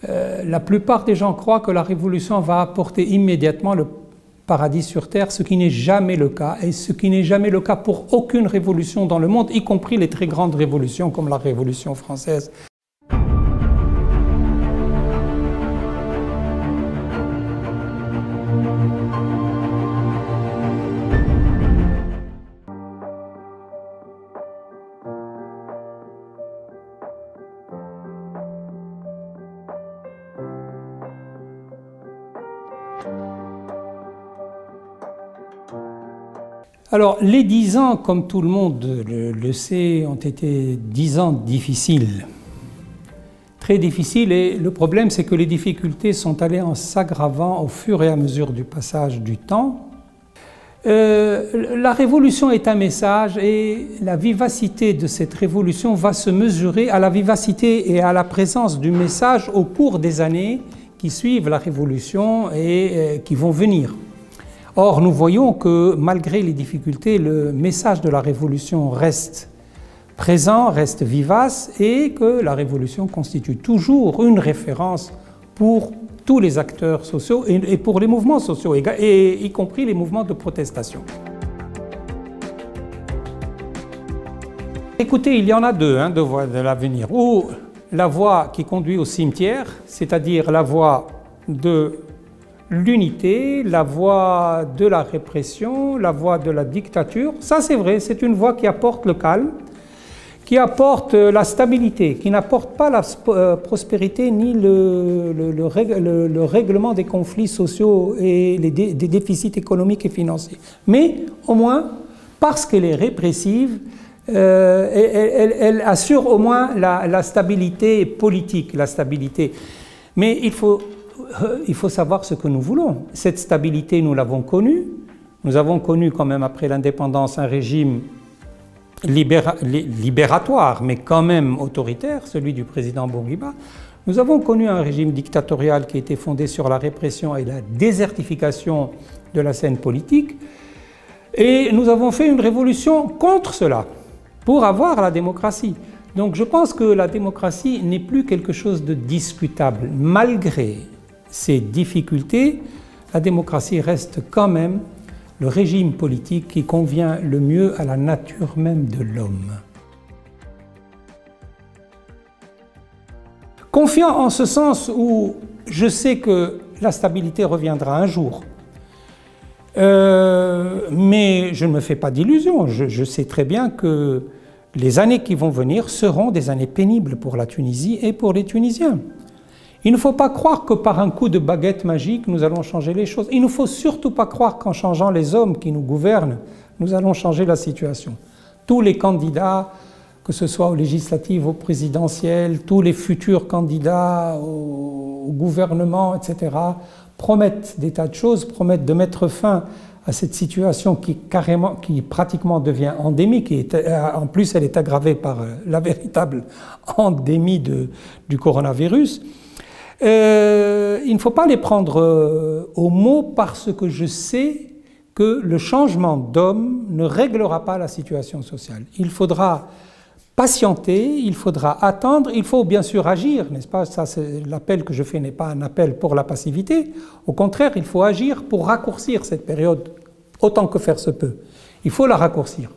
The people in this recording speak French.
La plupart des gens croient que la révolution va apporter immédiatement le paradis sur terre, ce qui n'est jamais le cas, et ce qui n'est jamais le cas pour aucune révolution dans le monde, y compris les très grandes révolutions comme la Révolution française. Alors, les 10 ans, comme tout le monde le sait, ont été 10 ans difficiles, très difficiles, et le problème, c'est que les difficultés sont allées en s'aggravant au fur et à mesure du passage du temps. La révolution est un message, et la vivacité de cette révolution va se mesurer à la vivacité et à la présence du message au cours des années qui suivent la révolution et qui vont venir. Or, nous voyons que malgré les difficultés, le message de la révolution reste présent, reste vivace, et que la révolution constitue toujours une référence pour tous les acteurs sociaux et pour les mouvements sociaux, y compris les mouvements de protestation. Écoutez, il y en a deux de voies de l'avenir. Ou la voie qui conduit au cimetière, c'est-à-dire la voie de l'unité, la voie de la répression, la voie de la dictature. Ça, c'est vrai, c'est une voie qui apporte le calme, qui apporte la stabilité, qui n'apporte pas la prospérité ni le règlement des conflits sociaux et des déficits économiques et financiers. Mais au moins, parce qu'elle est répressive, elle assure au moins la stabilité politique, la stabilité. Mais il faut savoir ce que nous voulons. Cette stabilité, nous l'avons connue. Nous avons connu quand même après l'indépendance un régime libératoire, mais quand même autoritaire, celui du président Bourguiba. Nous avons connu un régime dictatorial qui était fondé sur la répression et la désertification de la scène politique. Et nous avons fait une révolution contre cela, pour avoir la démocratie. Donc je pense que la démocratie n'est plus quelque chose de discutable. Malgré ces difficultés, la démocratie reste quand même le régime politique qui convient le mieux à la nature même de l'homme. Confiant en ce sens où je sais que la stabilité reviendra un jour. Mais je ne me fais pas d'illusions. Je sais très bien que les années qui vont venir seront des années pénibles pour la Tunisie et pour les Tunisiens. Il ne faut pas croire que par un coup de baguette magique, nous allons changer les choses. Il ne faut surtout pas croire qu'en changeant les hommes qui nous gouvernent, nous allons changer la situation. Tous les candidats, que ce soit aux législatives, aux présidentielles, tous les futurs candidats au gouvernement, etc., promettent des tas de choses, promettent de mettre fin à cette situation qui pratiquement devient endémique, et en plus elle est aggravée par la véritable endémie du coronavirus. Il ne faut pas les prendre au mot, parce que je sais que le changement d'homme ne réglera pas la situation sociale. Il faudra patienter, il faudra attendre, il faut bien sûr agir, n'est-ce pas? Ça, l'appel que je fais n'est pas un appel pour la passivité. Au contraire, il faut agir pour raccourcir cette période autant que faire se peut. Il faut la raccourcir.